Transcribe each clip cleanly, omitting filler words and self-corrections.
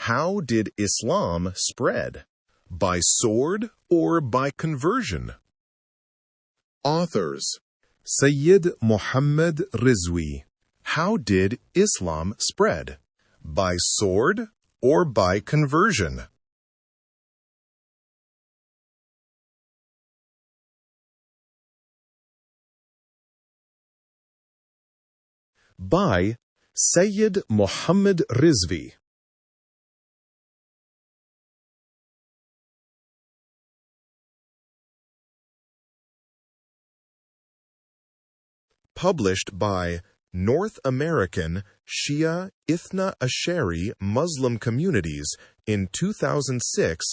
How did Islam spread? By sword or by conversion? Authors: Sayyid Muhammad Rizvi. How did Islam spread? By sword or by conversion? By Sayyid Muhammad Rizvi. Published by North American Shia Ithna Ashari Muslim Communities in 2006,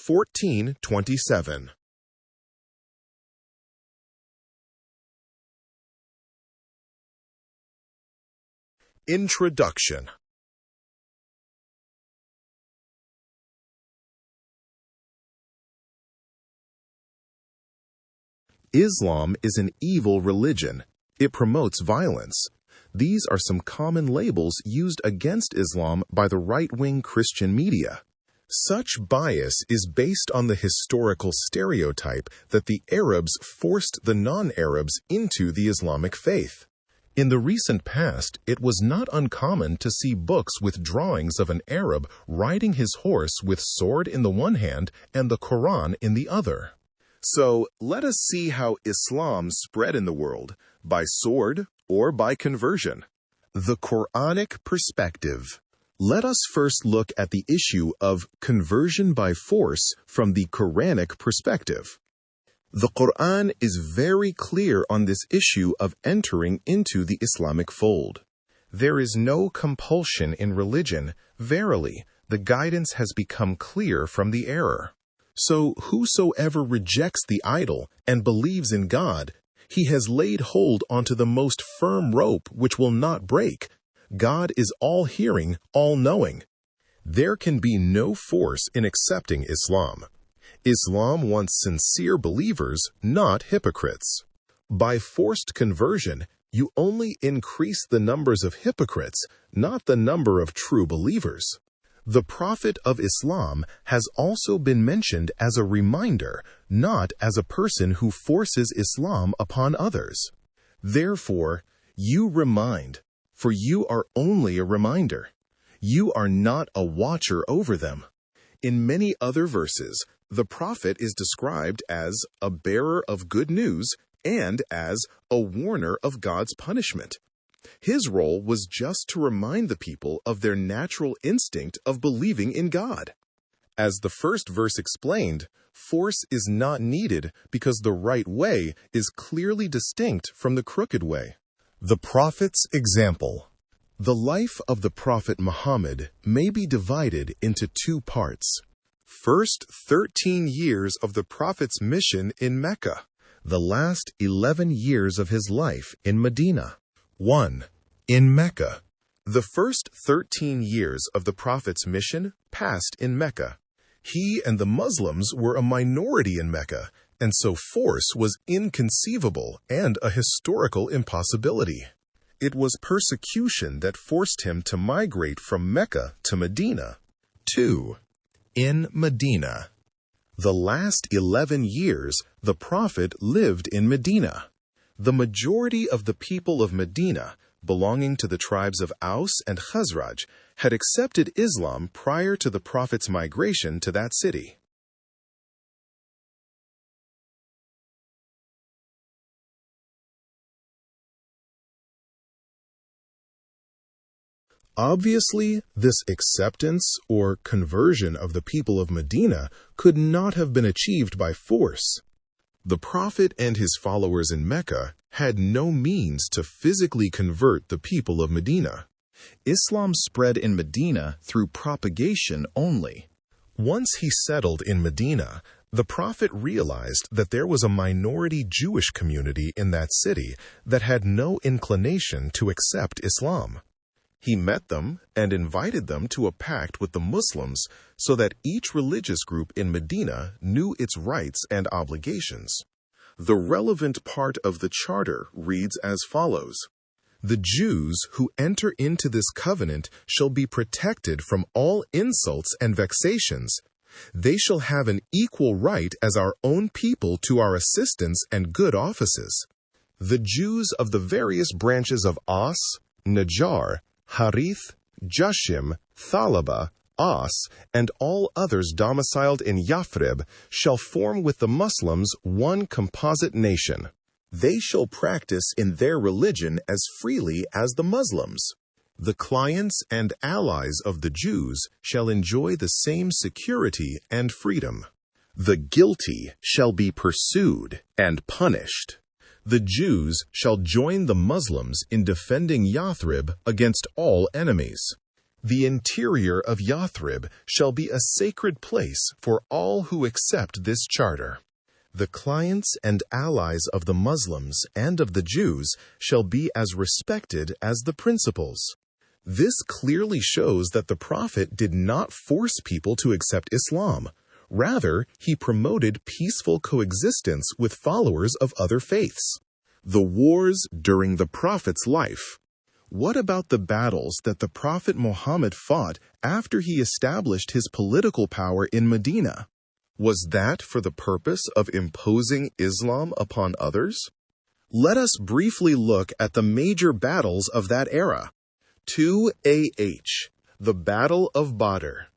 1427. Introduction. Islam is an evil religion. It promotes violence. These are some common labels used against Islam by the right-wing Christian media. Such bias is based on the historical stereotype that the Arabs forced the non-Arabs into the Islamic faith. In the recent past, it was not uncommon to see books with drawings of an Arab riding his horse with sword in the one hand and the Quran in the other. So, let us see how Islam spread in the world, by sword or by conversion. The Quranic perspective. Let us first look at the issue of conversion by force from the Quranic perspective. The Quran is very clear on this issue of entering into the Islamic fold. There is no compulsion in religion. Verily, the guidance has become clear from the error. So whosoever rejects the idol and believes in God, he has laid hold onto the most firm rope which will not break. God is all-hearing, all-knowing. There can be no force in accepting Islam. Islam wants sincere believers, not hypocrites. By forced conversion, you only increase the numbers of hypocrites, not the number of true believers. The Prophet of Islam has also been mentioned as a reminder, not as a person who forces Islam upon others. Therefore, you remind, for you are only a reminder. You are not a watcher over them. In many other verses, the Prophet is described as a bearer of good news and as a warner of God's punishment. His role was just to remind the people of their natural instinct of believing in God. As the first verse explained, force is not needed because the right way is clearly distinct from the crooked way. The Prophet's example. The life of the Prophet Muhammad may be divided into two parts. First 13 years of the Prophet's mission in Mecca, the last 11 years of his life in Medina. 1. In Mecca. The first 13 years of the Prophet's mission passed in Mecca. He and the Muslims were a minority in Mecca, and so force was inconceivable and a historical impossibility. It was persecution that forced him to migrate from Mecca to Medina. 2. In Medina. The last 11 years, the Prophet lived in Medina. The majority of the people of Medina, belonging to the tribes of Aus and Khazraj, had accepted Islam prior to the Prophet's migration to that city. Obviously, this acceptance or conversion of the people of Medina could not have been achieved by force. The Prophet and his followers in Mecca had no means to physically convert the people of Medina. Islam spread in Medina through propagation only. Once he settled in Medina, the Prophet realized that there was a minority Jewish community in that city that had no inclination to accept Islam. He met them and invited them to a pact with the Muslims so that each religious group in Medina knew its rights and obligations. The relevant part of the charter reads as follows: The Jews who enter into this covenant shall be protected from all insults and vexations. They shall have an equal right as our own people to our assistance and good offices. The Jews of the various branches of As, Najjar, Harith, Jushim, Thalaba, As, and all others domiciled in Yathrib shall form with the Muslims one composite nation. They shall practice in their religion as freely as the Muslims. The clients and allies of the Jews shall enjoy the same security and freedom. The guilty shall be pursued and punished. The Jews shall join the Muslims in defending Yathrib against all enemies. The interior of Yathrib shall be a sacred place for all who accept this charter. The clients and allies of the Muslims and of the Jews shall be as respected as the principals. This clearly shows that the Prophet did not force people to accept Islam. Rather, he promoted peaceful coexistence with followers of other faiths. The wars during the Prophet's life. What about the battles that the Prophet Muhammad fought after he established his political power in Medina? Was that for the purpose of imposing Islam upon others? Let us briefly look at the major battles of that era. 2AH, the Battle of Badr.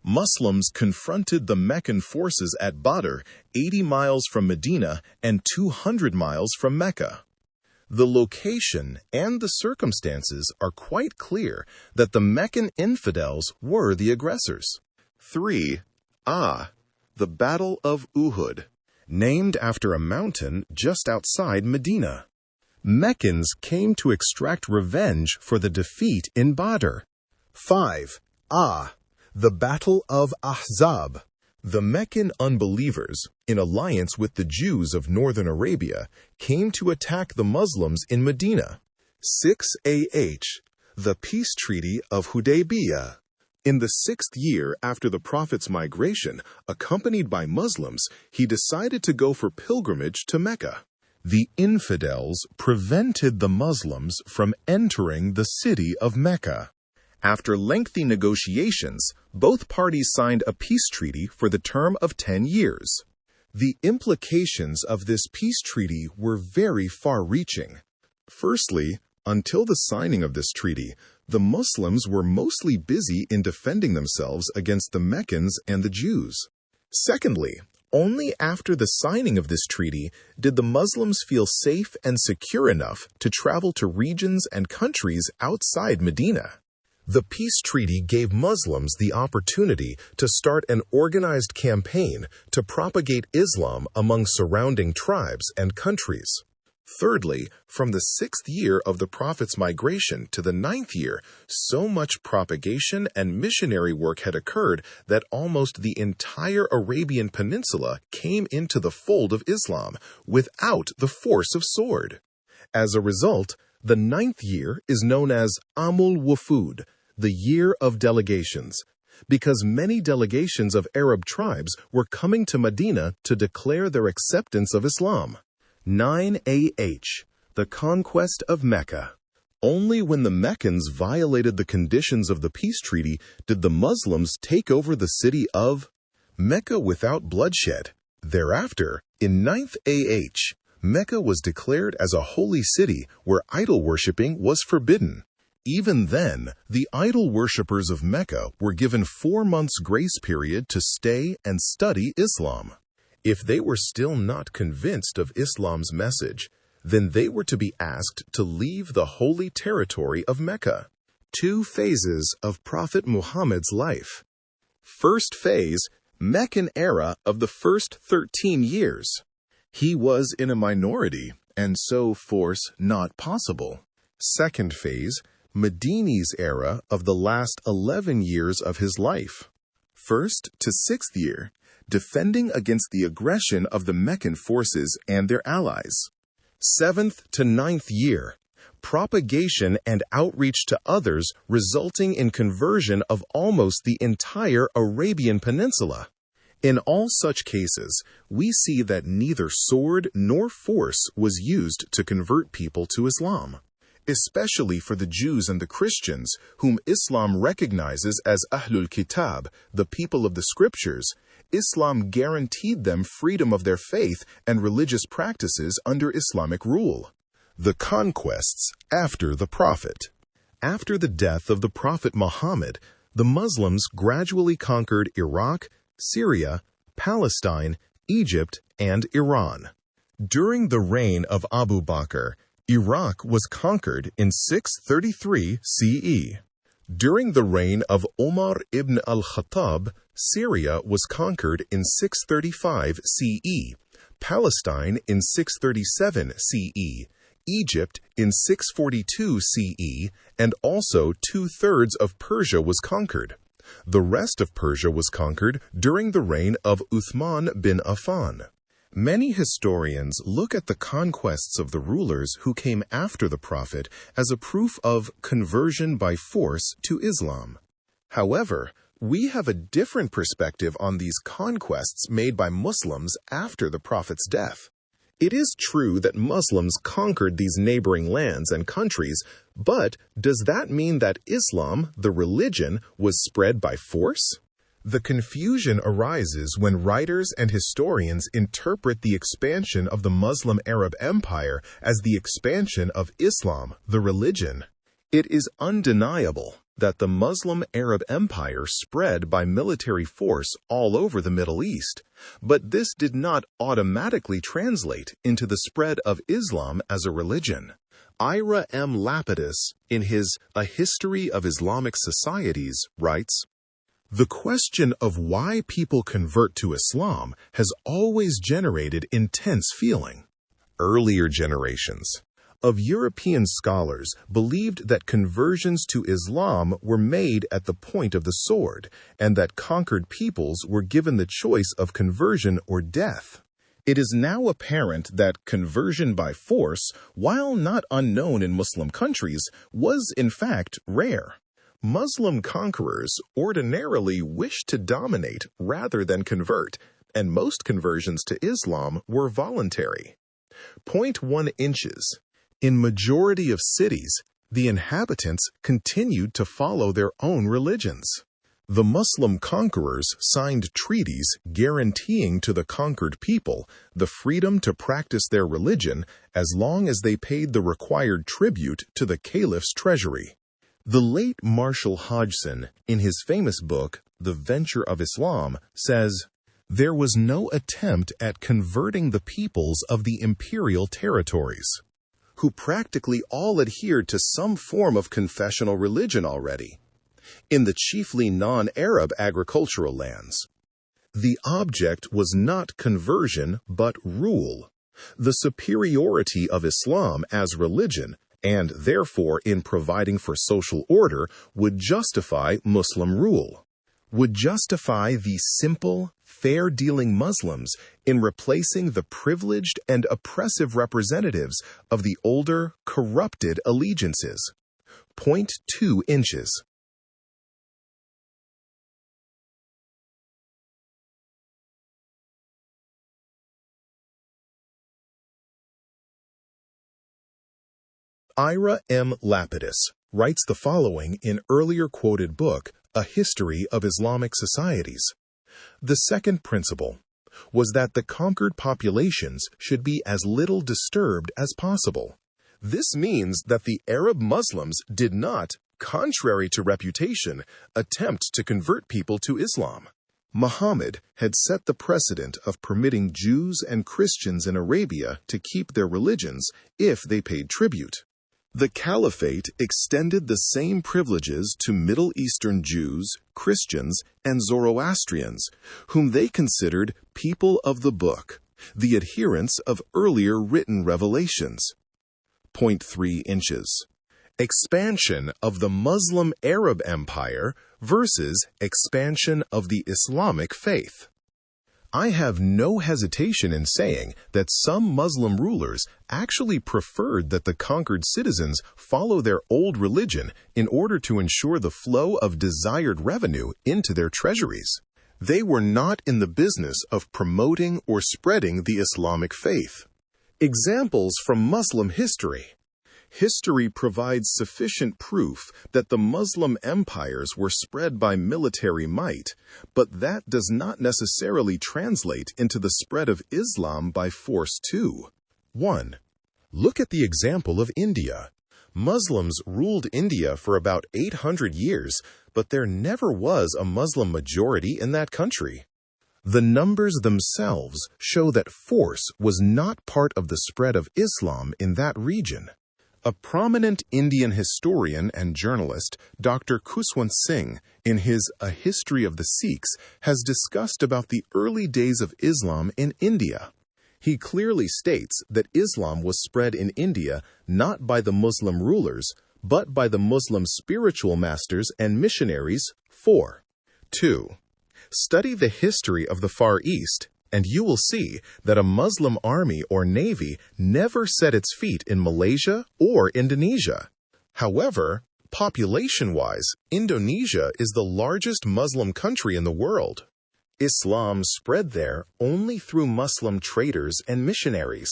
Muslims confronted the Meccan forces at Badr, 80 miles from Medina and 200 miles from Mecca. The location and the circumstances are quite clear that the Meccan infidels were the aggressors. 3A, the Battle of Uhud, named after a mountain just outside Medina. Meccans came to extract revenge for the defeat in Badr. 5A, the Battle of Ahzab. The Meccan unbelievers, in alliance with the Jews of northern Arabia, came to attack the Muslims in Medina. 6AH, the Peace Treaty of Hudaybiyah. In the 6th year after the Prophet's migration, accompanied by Muslims, he decided to go for pilgrimage to Mecca. The infidels prevented the Muslims from entering the city of Mecca. After lengthy negotiations, both parties signed a peace treaty for the term of 10 years. The implications of this peace treaty were very far-reaching. Firstly, until the signing of this treaty, the Muslims were mostly busy in defending themselves against the Meccans and the Jews. Secondly, only after the signing of this treaty did the Muslims feel safe and secure enough to travel to regions and countries outside Medina. The peace treaty gave Muslims the opportunity to start an organized campaign to propagate Islam among surrounding tribes and countries. Thirdly, from the 6th year of the Prophet's migration to the 9th year, so much propagation and missionary work had occurred that almost the entire Arabian Peninsula came into the fold of Islam without the force of sword. As a result, the 9th year is known as Amul Wufud, the year of delegations, because many delegations of Arab tribes were coming to Medina to declare their acceptance of Islam. 9AH, the conquest of Mecca. Only when the Meccans violated the conditions of the peace treaty did the Muslims take over the city of Mecca without bloodshed. Thereafter, in 9th AH, Mecca was declared as a holy city where idol worshipping was forbidden. Even then, the idol worshippers of Mecca were given 4 months' grace period to stay and study Islam. If they were still not convinced of Islam's message, then they were to be asked to leave the holy territory of Mecca. 2 phases of Prophet Muhammad's life. First phase, Meccan era of the first 13 years. He was in a minority, and so force not possible. Second phase, Medini's era of the last 11 years of his life. 1st to 6th year, defending against the aggression of the Meccan forces and their allies. 7th to 9th year, propagation and outreach to others resulting in conversion of almost the entire Arabian Peninsula. In all such cases, we see that neither sword nor force was used to convert people to Islam. especially for the Jews and the Christians, whom Islam recognizes as Ahlul Kitab, the people of the Scriptures. Islam guaranteed them freedom of their faith and religious practices under Islamic rule. The conquests after the Prophet. After the death of the Prophet Muhammad, the Muslims gradually conquered Iraq, Syria, Palestine, Egypt, and Iran. During the reign of Abu Bakr, Iraq was conquered in 633 CE. During the reign of Umar ibn al-Khattab, Syria was conquered in 635 CE, Palestine in 637 CE, Egypt in 642 CE, and also 2/3 of Persia was conquered. The rest of Persia was conquered during the reign of Uthman bin Affan. Many historians look at the conquests of the rulers who came after the Prophet as a proof of conversion by force to Islam. However, we have a different perspective on these conquests made by Muslims after the Prophet's death. It is true that Muslims conquered these neighboring lands and countries, but does that mean that Islam, the religion, was spread by force? The confusion arises when writers and historians interpret the expansion of the Muslim Arab Empire as the expansion of Islam, the religion. It is undeniable that the Muslim Arab Empire spread by military force all over the Middle East, but this did not automatically translate into the spread of Islam as a religion. Ira M. Lapidus, in his A History of Islamic Societies, writes, "The question of why people convert to Islam has always generated intense feeling. Earlier generations of European scholars believed that conversions to Islam were made at the point of the sword, and that conquered peoples were given the choice of conversion or death. It is now apparent that conversion by force, while not unknown in Muslim countries, was in fact rare. Muslim conquerors ordinarily wished to dominate rather than convert, and most conversions to Islam were voluntary. 0.1 inches. In majority of cities, the inhabitants continued to follow their own religions. The Muslim conquerors signed treaties guaranteeing to the conquered people the freedom to practice their religion as long as they paid the required tribute to the caliph's treasury. The late Marshall Hodgson, in his famous book, The Venture of Islam, says, "There was no attempt at converting the peoples of the imperial territories, who practically all adhered to some form of confessional religion already, in the chiefly non-Arab agricultural lands. The object was not conversion but rule, the superiority of Islam as religion, and therefore in providing for social order would justify Muslim rule, would justify the simple, fair-dealing Muslims in replacing the privileged and oppressive representatives of the older, corrupted allegiances." 0.2 inches. Ira M. Lapidus writes the following in earlier quoted book, A History of Islamic Societies. The second principle was that the conquered populations should be as little disturbed as possible. This means that the Arab Muslims did not, contrary to reputation, attempt to convert people to Islam. Muhammad had set the precedent of permitting Jews and Christians in Arabia to keep their religions if they paid tribute. The Caliphate extended the same privileges to Middle Eastern Jews, Christians, and Zoroastrians, whom they considered people of the book, the adherents of earlier written revelations. 0.3 inches. Expansion of the Muslim Arab Empire versus expansion of the Islamic faith. I have no hesitation in saying that some Muslim rulers actually preferred that the conquered citizens follow their old religion in order to ensure the flow of desired revenue into their treasuries. They were not in the business of promoting or spreading the Islamic faith. Examples from Muslim history. History provides sufficient proof that the Muslim empires were spread by military might, but that does not necessarily translate into the spread of Islam by force too. 1. Look at the example of India. Muslims ruled India for about 800 years, but there never was a Muslim majority in that country. The numbers themselves show that force was not part of the spread of Islam in that region. A prominent Indian historian and journalist, Dr. Khuswant Singh, in his A History of the Sikhs, has discussed about the early days of Islam in India. He clearly states that Islam was spread in India not by the Muslim rulers, but by the Muslim spiritual masters and missionaries. 4. 2. Study the history of the Far East, and you will see that a Muslim army or navy never set its feet in Malaysia or Indonesia. However, population-wise, Indonesia is the largest Muslim country in the world. Islam spread there only through Muslim traders and missionaries.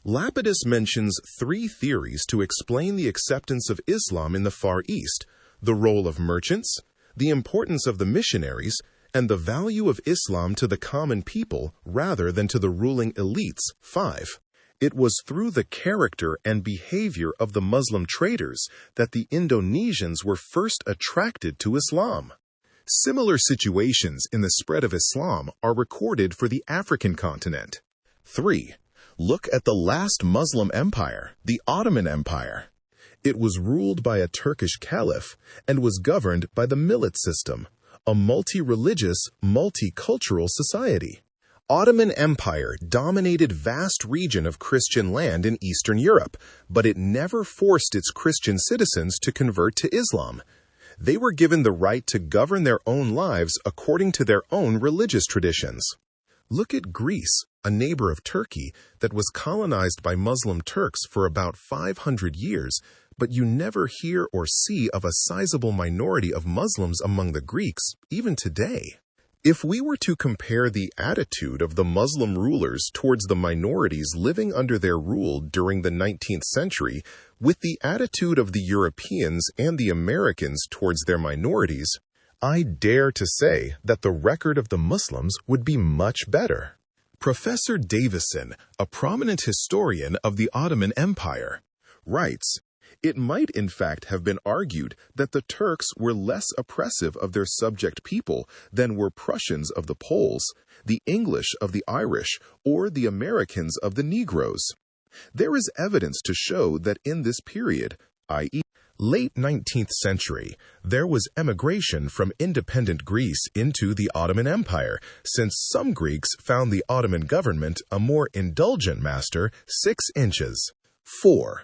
Lapidus mentions 3 theories to explain the acceptance of Islam in the Far East: the role of merchants, the importance of the missionaries, and the value of Islam to the common people rather than to the ruling elites. 5. It was through the character and behavior of the Muslim traders that the Indonesians were first attracted to Islam. Similar situations in the spread of Islam are recorded for the African continent. 3. Look at the last Muslim empire, the Ottoman Empire. It was ruled by a Turkish caliph and was governed by the millet system, a multi-religious, multicultural society. Ottoman Empire dominated vast region of Christian land in Eastern Europe, but it never forced its Christian citizens to convert to Islam. They were given the right to govern their own lives according to their own religious traditions. Look at Greece, a neighbor of Turkey that was colonized by Muslim Turks for about 500 years, but you never hear or see of a sizable minority of Muslims among the Greeks, even today. If we were to compare the attitude of the Muslim rulers towards the minorities living under their rule during the 19th century with the attitude of the Europeans and the Americans towards their minorities, I dare to say that the record of the Muslims would be much better. Professor Davison, a prominent historian of the Ottoman Empire, writes, "It might in fact have been argued that the Turks were less oppressive of their subject people than were Prussians of the Poles, the English of the Irish, or the Americans of the Negroes. There is evidence to show that in this period, i.e., late 19th century, there was emigration from independent Greece into the Ottoman Empire, since some Greeks found the Ottoman government a more indulgent master 6 inches. 4.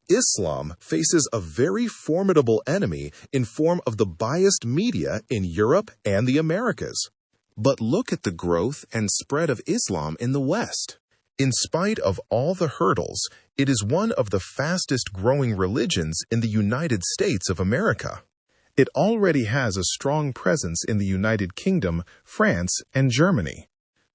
Islam faces a very formidable enemy in form of the biased media in Europe and the Americas. But look at the growth and spread of Islam in the West. In spite of all the hurdles, it is one of the fastest growing religions in the United States of America. It already has a strong presence in the United Kingdom, France, and Germany.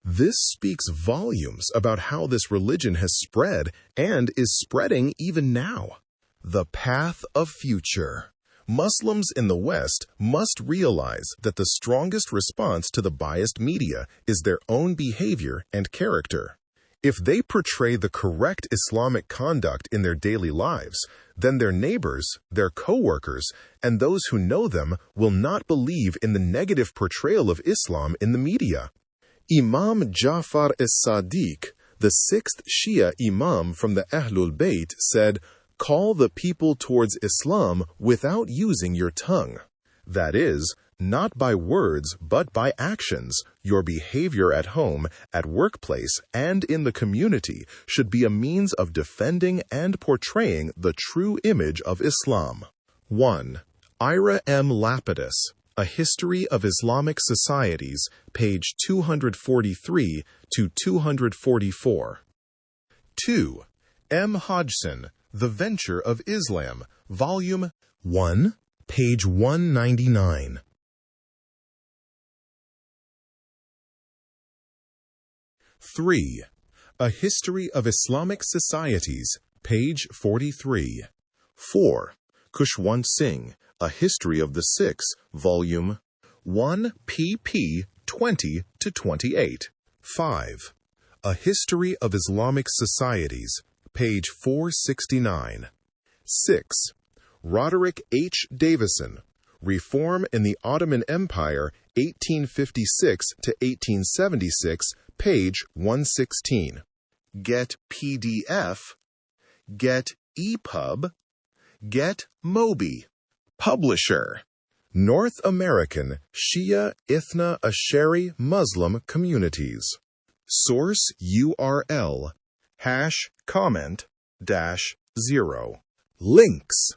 This speaks volumes about how this religion has spread and is spreading even now. The path of future. Muslims in the West must realize that the strongest response to the biased media is their own behavior and character. If they portray the correct Islamic conduct in their daily lives, then their neighbors, their co-workers, and those who know them will not believe in the negative portrayal of Islam in the media. Imam Ja'far as-Sadiq, the 6th Shia Imam from the Ahlul Bayt, said, "Call the people towards Islam without using your tongue." That is, not by words but by actions. Your behavior at home, at workplace, and in the community should be a means of defending and portraying the true image of Islam. 1. Ira M. Lapidus, A History of Islamic Societies, page 243 to 244. 2. M. Hodgson, The Venture of Islam, Volume 1, page 199. 3. A History of Islamic Societies, page 43. 4. Khushwant Singh, A History of the Sikhs, Volume 1 pp. 20-28. 5. A History of Islamic Societies, page 469. 6. Roderick H. Davison, Reform in the Ottoman Empire, 1856-1876, page 116. Get PDF, Get EPUB, Get Mobi. Publisher: North American Shia Ithna Asheri Muslim Communities. Source URL #comment-0. Links: